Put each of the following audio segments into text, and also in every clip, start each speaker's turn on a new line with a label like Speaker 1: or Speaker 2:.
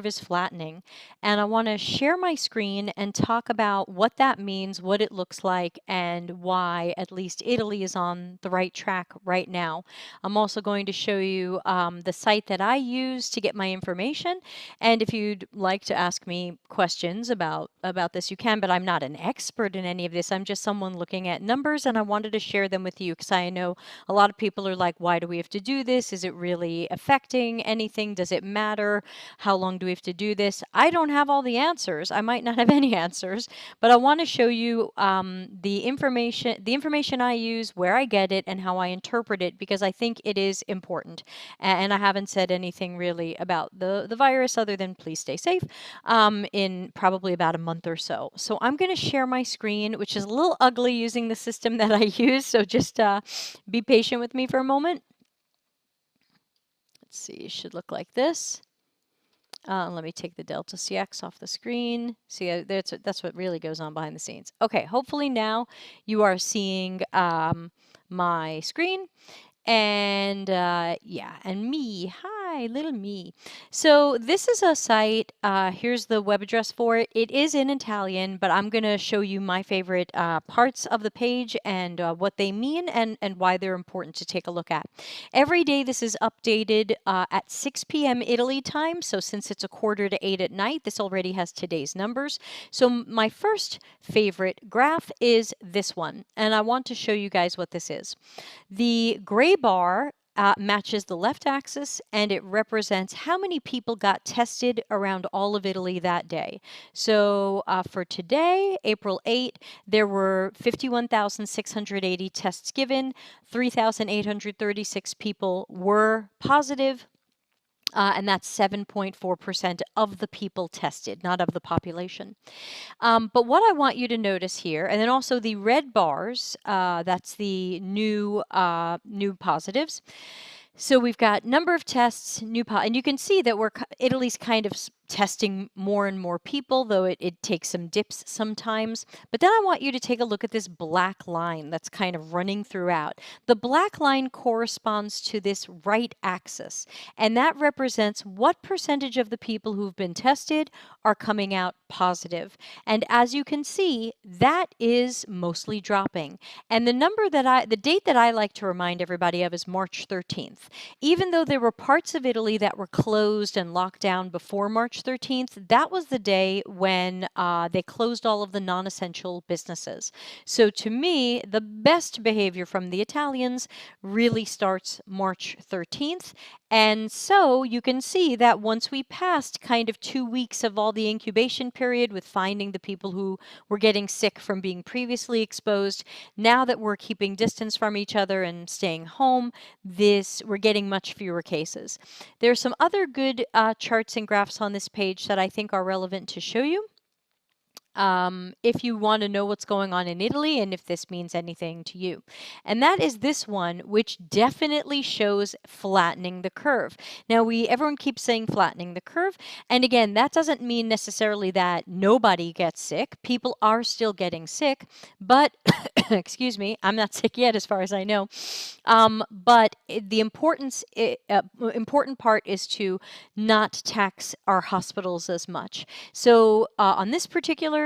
Speaker 1: is flattening, and I want to share my screen and talk about what that means, what it looks like, and why at least Italy is on the right track right now. I'm also going to show you the site that I use to get my information, and if you'd like to ask me questions about this, you can, but I'm not an expert in any of this. I'm just someone looking at numbers, and I wanted to share them with you because I know a lot of people are like, why do we have to do this? Is it really affecting anything? Does it matter? How long do we have to do this? I don't have all the answers. I might not have any answers, but I want to show you the information I use, where I get it, and how I interpret it, because I think it is important. And I haven't said anything really about the virus other than please stay safe in probably about a month or so. So I'm going to share my screen, which is a little ugly using the system that I use. So just be patient with me for a moment. Let's see, it should look like this. Let me take the Delta CX off the screen. See, that's what really goes on behind the scenes. Okay, hopefully now you are seeing my screen. And yeah, and me. Hi, little me. So this is a site. Here's the web address for it. It is in Italian, but I'm going to show you my favorite parts of the page and what they mean and why they're important to take a look at. Every day this is updated at 6 p.m. Italy time. So since it's a quarter to 8 at night, this already has today's numbers. So my first favorite graph is this one, and I want to show you guys what this is. The gray bar matches the left axis, and it represents how many people got tested around all of Italy that day. So for today, April 8, there were 51,680 tests given, 3,836 people were positive. And that's 7.4% of the people tested, not of the population. But what I want you to notice here, and then also the red bars, that's the new positives. So we've got number of tests, and you can see that Italy's kind of testing more and more people, though it takes some dips sometimes. But then I want you to take a look at this black line that's kind of running throughout. The black line corresponds to this right axis, and that represents what percentage of the people who've been tested are coming out positive. And as you can see, that is mostly dropping. And the date that I like to remind everybody of is March 13th. Even though there were parts of Italy that were closed and locked down before March 13th, that was the day when they closed all of the non-essential businesses. So to me, the best behavior from the Italians really starts March 13th. And so you can see that once we passed kind of 2 weeks of all the incubation period with finding the people who were getting sick from being previously exposed, now that we're keeping distance from each other and staying home, we're getting much fewer cases. There's some other good charts and graphs on this page that I think are relevant to show you. If you want to know what's going on in Italy and if this means anything to you. And that is this one, which definitely shows flattening the curve. Now, everyone keeps saying flattening the curve. And again, that doesn't mean necessarily that nobody gets sick. People are still getting sick, but excuse me, I'm not sick yet as far as I know. But the important part is to not tax our hospitals as much. So on this particular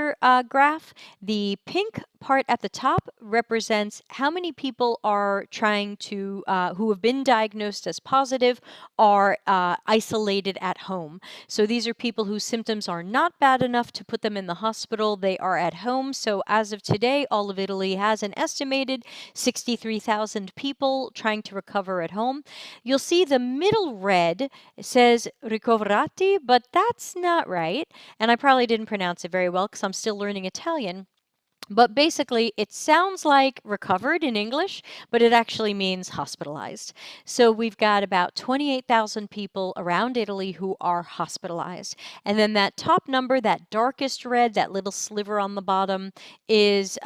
Speaker 1: graph, the pink part at the top represents how many people are who have been diagnosed as positive are isolated at home. So these are people whose symptoms are not bad enough to put them in the hospital. They are at home. So as of today, all of Italy has an estimated 63,000 people trying to recover at home. You'll see the middle red says ricoverati, but that's not right. And I probably didn't pronounce it very well because I'm still learning Italian. But basically, it sounds like recovered in English, but it actually means hospitalized. So we've got about 28,000 people around Italy who are hospitalized. And then that top number, that darkest red, that little sliver on the bottom, is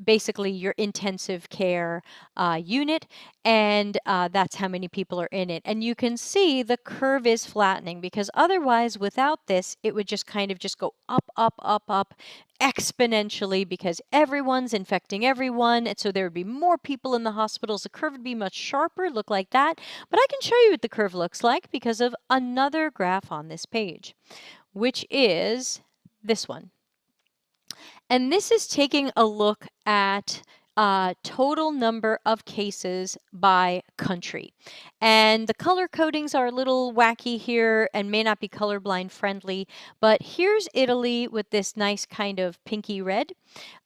Speaker 1: basically your intensive care unit. And that's how many people are in it. And you can see the curve is flattening, because otherwise, without this, it would just kind of just go up, up, up, up, exponentially because everyone's infecting everyone, and so there would be more people in the hospitals. The curve would be much sharper, look like that. But I can show you what the curve looks like because of another graph on this page, which is this one. And this is taking a look at total number of cases by country. And the color codings are a little wacky here and may not be colorblind friendly, but here's Italy with this nice kind of pinky red.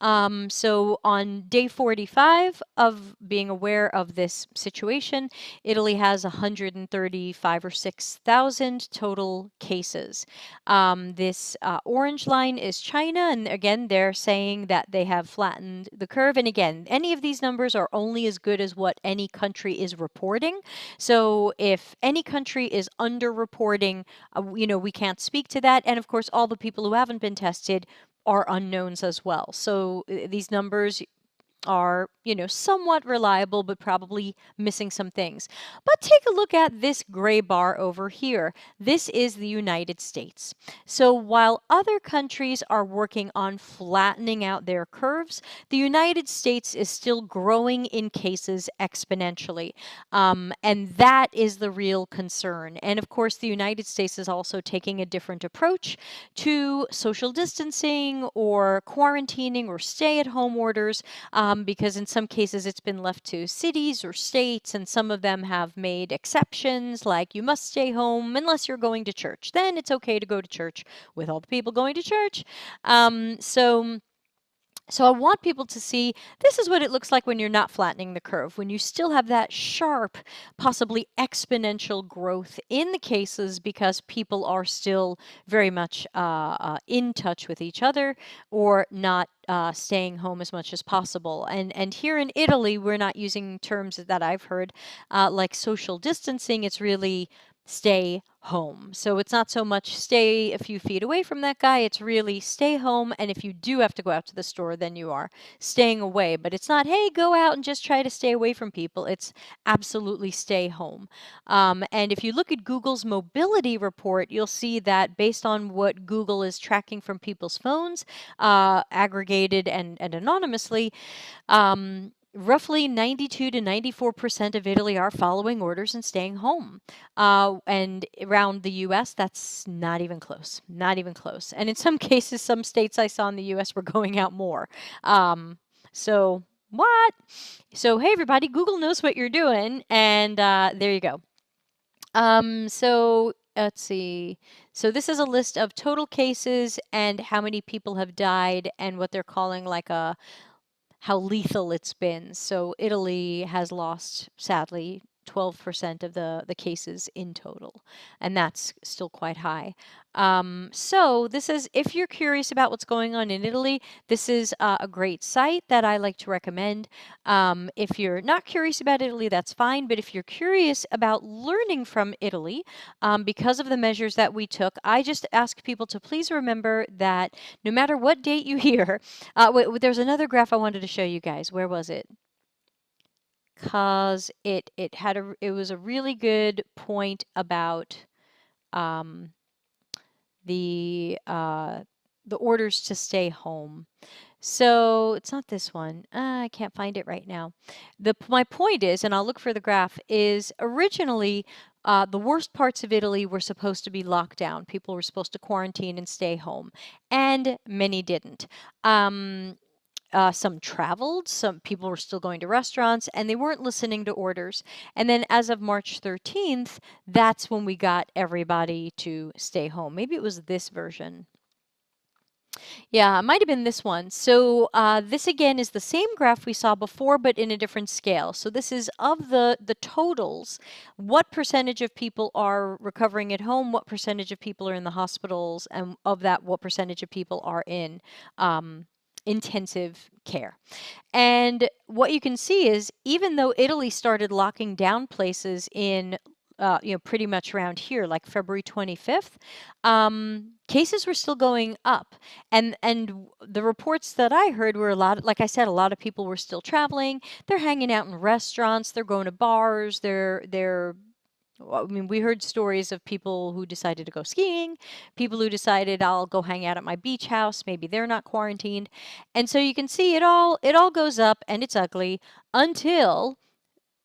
Speaker 1: So on day 45 of being aware of this situation, Italy has 135 or 6,000 total cases. This orange line is China, and again, they're saying that they have flattened the curve. And again, any of these numbers are only as good as what any country is reporting. So if any country is underreporting, we can't speak to that. And of course, all the people who haven't been tested are unknowns as well. So these numbers are, somewhat reliable, but probably missing some things. But take a look at this gray bar over here. This is the United States. So while other countries are working on flattening out their curves, the United States is still growing in cases exponentially. And that is the real concern. And of course, the United States is also taking a different approach to social distancing or quarantining or stay-at-home orders. Because in some cases it's been left to cities or states, and some of them have made exceptions, like you must stay home unless you're going to church. Then it's okay to go to church with all the people going to church. So I want people to see this is what it looks like when you're not flattening the curve, when you still have that sharp, possibly exponential growth in the cases because people are still very much in touch with each other or not staying home as much as possible. And here in Italy, we're not using terms that I've heard like social distancing. It's really stay home. So it's not so much stay a few feet away from that guy, it's really stay home, and if you do have to go out to the store, then you are staying away. But it's not, hey, go out and just try to stay away from people. It's absolutely stay home. And if you look at Google's mobility report, you'll see that based on what Google is tracking from people's phones, aggregated and anonymously, roughly 92 to 94% of Italy are following orders and staying home. And around the US, that's not even close. Not even close. And in some cases, some states I saw in the US were going out more. So what? So hey, everybody, Google knows what you're doing. And there you go. So let's see. So this is a list of total cases and how many people have died and what they're calling like how lethal it's been. So Italy has lost, sadly, 12% of the cases in total, and that's still quite high. So this is, if you're curious about what's going on in Italy, this is a great site that I like to recommend. If you're not curious about Italy, that's fine, but if you're curious about learning from Italy, because of the measures that we took, I just ask people to please remember that no matter what date you hear, wait, there's another graph I wanted to show you guys. Where was it? Because it was a really good point about the orders to stay home. So it's not this one. I can't find it right now. My point is, and I'll look for the graph, is originally the worst parts of Italy were supposed to be locked down. People were supposed to quarantine and stay home, and many didn't. Some traveled, some people were still going to restaurants, and they weren't listening to orders. And then as of March 13th, that's when we got everybody to stay home. Maybe it was this version. Yeah, it might have been this one. So this again is the same graph we saw before, but in a different scale. So this is of the totals, what percentage of people are recovering at home, what percentage of people are in the hospitals, and of that, what percentage of people are in intensive care. And what you can see is even though Italy started locking down places in pretty much around here, like February 25th, cases were still going up. And the reports that I heard were like I said, a lot of people were still traveling. They're hanging out in restaurants. They're going to bars. They're I mean, we heard stories of people who decided to go skiing, people who decided I'll go hang out at my beach house. Maybe they're not quarantined. And so you can see it all goes up and it's ugly until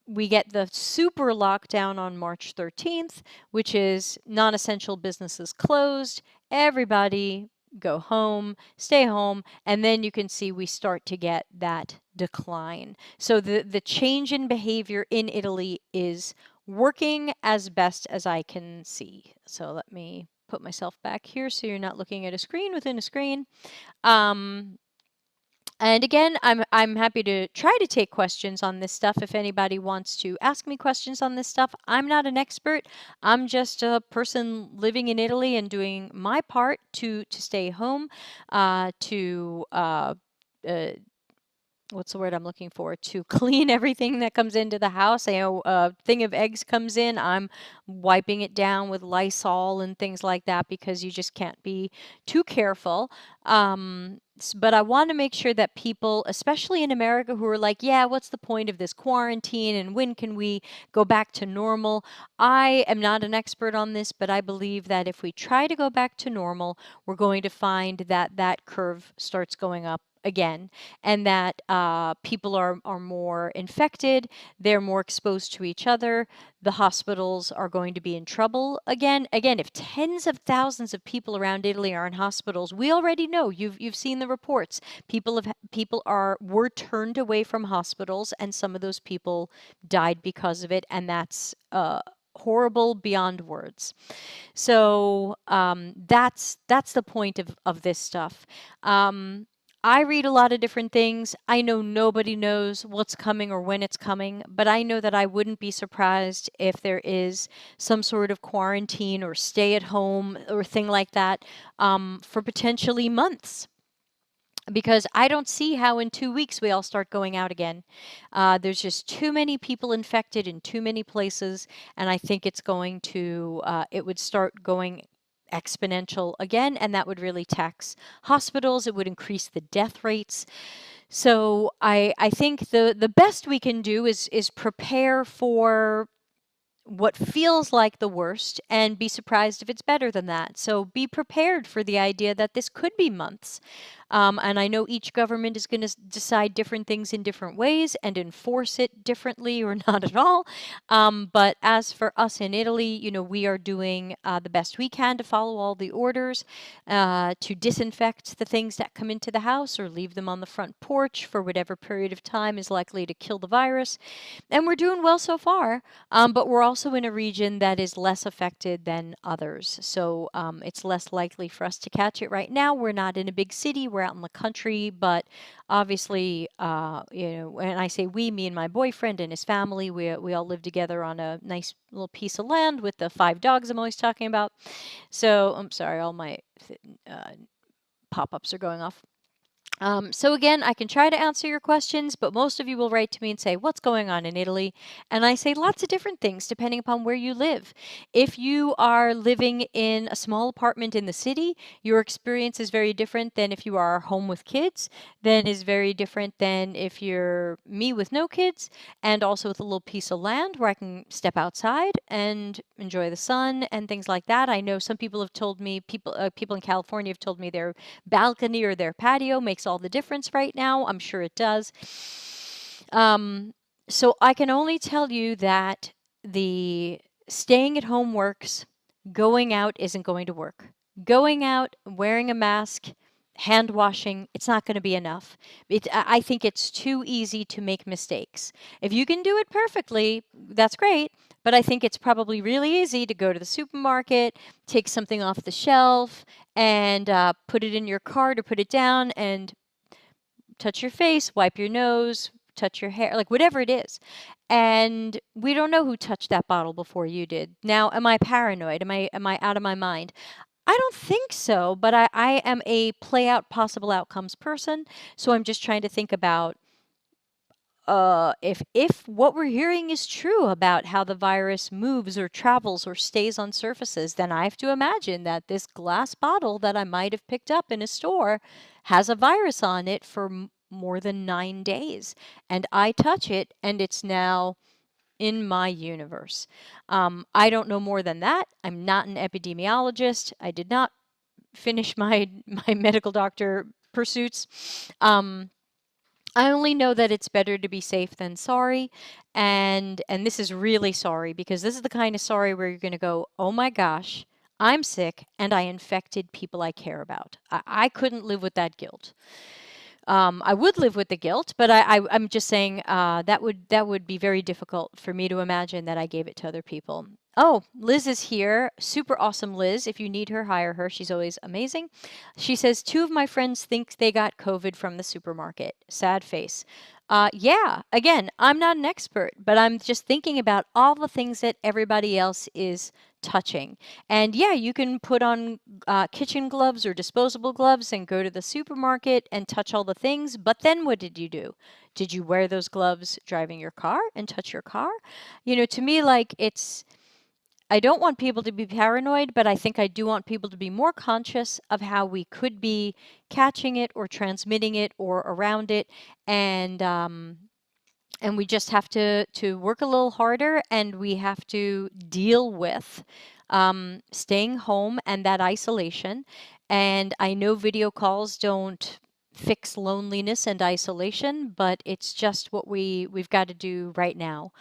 Speaker 1: we get the super lockdown on March 13th, which is non-essential businesses closed. Everybody go home, stay home, and then you can see we start to get that decline. So the change in behavior in Italy is working as best as I can see. So let me put myself back here so you're not looking at a screen within a screen. And again, I'm happy to try to take questions on this stuff if anybody wants to ask me questions on this stuff. I'm not an expert. I'm just a person living in Italy and doing my part to stay home, to uh, what's the word I'm looking for? To clean everything that comes into the house. I know a thing of eggs comes in, I'm wiping it down with Lysol and things like that because you just can't be too careful. But I want to make sure that people, especially in America, who are like, yeah, what's the point of this quarantine and when can we go back to normal? I am not an expert on this, but I believe that if we try to go back to normal, we're going to find that that curve starts going up again, and that people are more infected, they're more exposed to each other, the hospitals are going to be in trouble again. Again, if tens of thousands of people around Italy are in hospitals, we already know, you've seen the reports, were turned away from hospitals, and some of those people died because of it, and that's horrible beyond words. So that's the point of this stuff. I read a lot of different things. I know nobody knows what's coming or when it's coming, but I know that I wouldn't be surprised if there is some sort of quarantine or stay at home or thing like that for potentially months. Because I don't see how in 2 weeks we all start going out again. There's just too many people infected in too many places, and I think it would start going exponential again, and that would really tax hospitals. It would increase the death rates. So I think the best we can do is prepare for what feels like the worst and be surprised if it's better than that. So be prepared for the idea that this could be months. And I know each government is going to decide different things in different ways and enforce it differently or not at all. But as for us in Italy, we are doing the best we can to follow all the orders, to disinfect the things that come into the house or leave them on the front porch for whatever period of time is likely to kill the virus. And we're doing well so far, but we're also in a region that is less affected than others. So it's less likely for us to catch it right now. We're not in a big city, we're out in the country, but obviously, when I say we, me and my boyfriend and his family, we all live together on a nice little piece of land with the 5 dogs I'm always talking about. So I'm sorry, all my pop-ups are going off. So again, I can try to answer your questions, but most of you will write to me and say, what's going on in Italy? And I say lots of different things depending upon where you live. If you are living in a small apartment in the city, your experience is very different than if you are home with kids, then is very different than if you're me with no kids, and also with a little piece of land where I can step outside and enjoy the sun and things like that. I know some people have told me, people in California have told me their balcony or their patio makes all the difference right now. I'm sure it does. So I can only tell you that the staying at home works. Going out isn't going to work. Going out, wearing a mask, hand washing, it's not going to be enough. I think it's too easy to make mistakes. If you can do it perfectly, that's great. But I think it's probably really easy to go to the supermarket, take something off the shelf, and put it in your cart or put it down and touch your face, wipe your nose, touch your hair, like whatever it is. And we don't know who touched that bottle before you did. Now, am I paranoid? Am I out of my mind? I don't think so, but I am a play out possible outcomes person. So I'm just trying to think about if what we're hearing is true about how the virus moves or travels or stays on surfaces, then I have to imagine that this glass bottle that I might have picked up in a store has a virus on it for more than 9 days. And I touch it and it's now in my universe. I don't know more than that. I'm not an epidemiologist. I did not finish my medical doctor pursuits. I only know that it's better to be safe than sorry, and this is really sorry because this is the kind of sorry where you're going to go, oh my gosh, I'm sick and I infected people I care about. I couldn't live with that guilt. I would live with the guilt, but I'm just saying that would be very difficult for me to imagine that I gave it to other people. Oh, Liz is here. Super awesome, Liz. If you need her, hire her. She's always amazing. She says, two of my friends think they got COVID from the supermarket. Sad face. Yeah, again, I'm not an expert, but I'm just thinking about all the things that everybody else is touching. And yeah, you can put on kitchen gloves or disposable gloves and go to the supermarket and touch all the things. But then what did you do? Did you wear those gloves driving your car and touch your car? You know, to me, like I don't want people to be paranoid, but I think I do want people to be more conscious of how we could be catching it or transmitting it or around it. And, and we just have to work a little harder, and we have to deal with staying home and that isolation. And I know video calls don't fix loneliness and isolation, but it's just what we've got to do right now.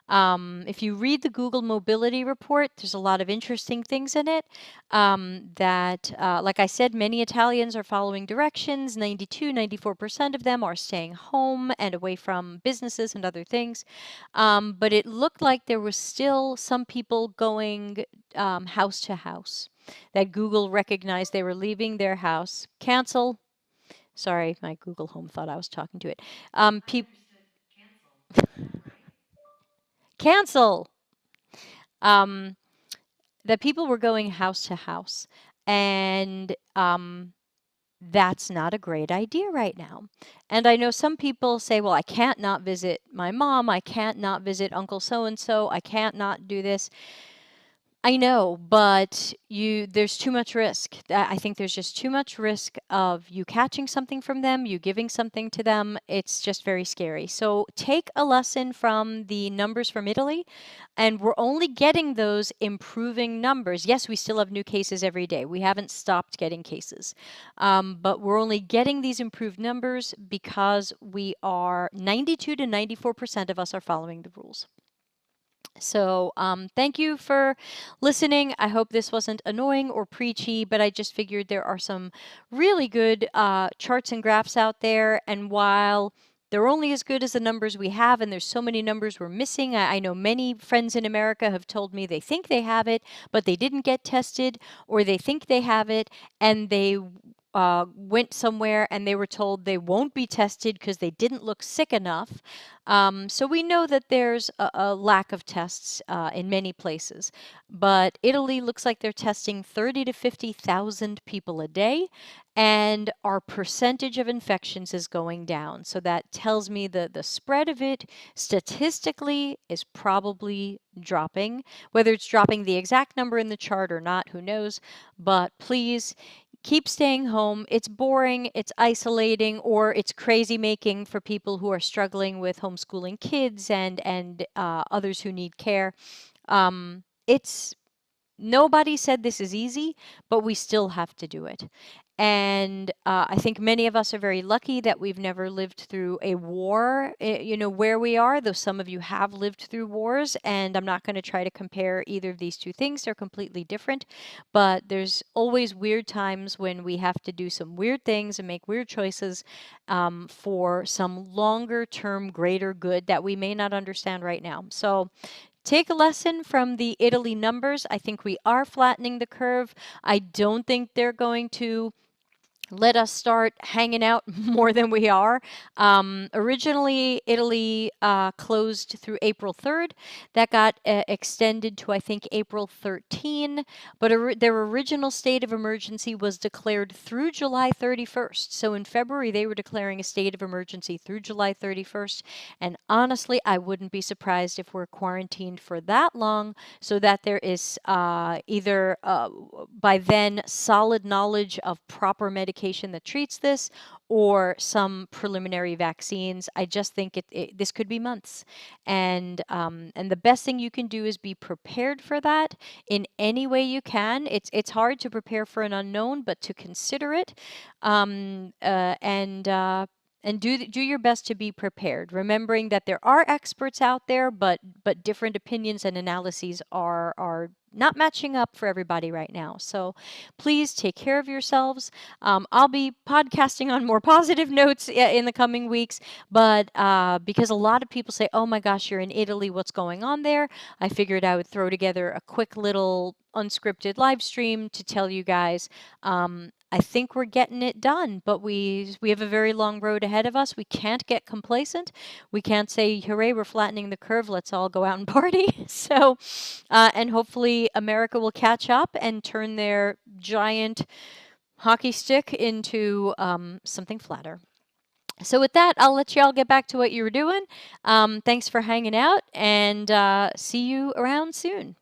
Speaker 1: If you read the Google Mobility Report, there's a lot of interesting things in it. Like I said, many Italians are following directions. 94% of them are staying home and away from businesses and other things. But it looked like there was still some people going house to house, that Google recognized they were leaving their house. Cancel. Sorry, my Google Home thought I was talking to it. Cancel. Um, that people were going house to house, and that's not a great idea right now. And I know some people say, well, I can't not visit my mom. I can't not visit Uncle so and so. I can't not do this. I know, but there's too much risk. I think there's just too much risk of you catching something from them, you giving something to them. It's just very scary. So take a lesson from the numbers from Italy, and we're only getting those improving numbers. Yes, we still have new cases every day. We haven't stopped getting cases, but we're only getting these improved numbers because we are 92 to 94% of us are following the rules. So thank you for listening. I hope this wasn't annoying or preachy, but I just figured there are some really good charts and graphs out there. And while they're only as good as the numbers we have, and there's so many numbers we're missing, I know many friends in America have told me they think they have it, but they didn't get tested, or they think they have it, and they went somewhere and they were told they won't be tested because they didn't look sick enough. So we know that there's a lack of tests in many places. But Italy looks like they're testing 30 to 50,000 people a day, and our percentage of infections is going down. So that tells me that the spread of it statistically is probably dropping. Whether it's dropping the exact number in the chart or not, who knows? But please keep staying home. It's boring, it's isolating, or it's crazy making for people who are struggling with homeschooling kids and others who need care. It's Nobody said this is easy, but we still have to do it. And I think many of us are very lucky that we've never lived through a war, you know, where we are, though some of you have lived through wars. And I'm not going to try to compare either of these two things. They're completely different. But there's always weird times when we have to do some weird things and make weird choices for some longer term greater good that we may not understand right now. So take a lesson from the Italy numbers. I think we are flattening the curve. I don't think they're going to let us start hanging out more than we are. Originally, Italy closed through April 3rd. That got extended to, I think, April 13. But their original state of emergency was declared through July 31st. So in February, they were declaring a state of emergency through July 31st. And honestly, I wouldn't be surprised if we're quarantined for that long, so that there is either by then solid knowledge of proper medication medication that treats this or some preliminary vaccines. I just think this could be months. And the best thing you can do is be prepared for that in any way you can. It's hard to prepare for an unknown, but to consider it, um, uh, and uh, and do your best to be prepared, remembering that there are experts out there, but different opinions and analyses are not matching up for everybody right now. So please take care of yourselves. I'll be podcasting on more positive notes in the coming weeks, but because a lot of people say, "Oh my gosh, you're in Italy, what's going on there?" I figured I would throw together a quick little unscripted live stream to tell you guys. I think we're getting it done, but we have a very long road ahead of us. We can't get complacent. We can't say, "Hooray, we're flattening the curve. Let's all go out and party." So, and hopefully America will catch up and turn their giant hockey stick into something flatter. So with that, I'll let y'all get back to what you were doing. Thanks for hanging out, and see you around soon.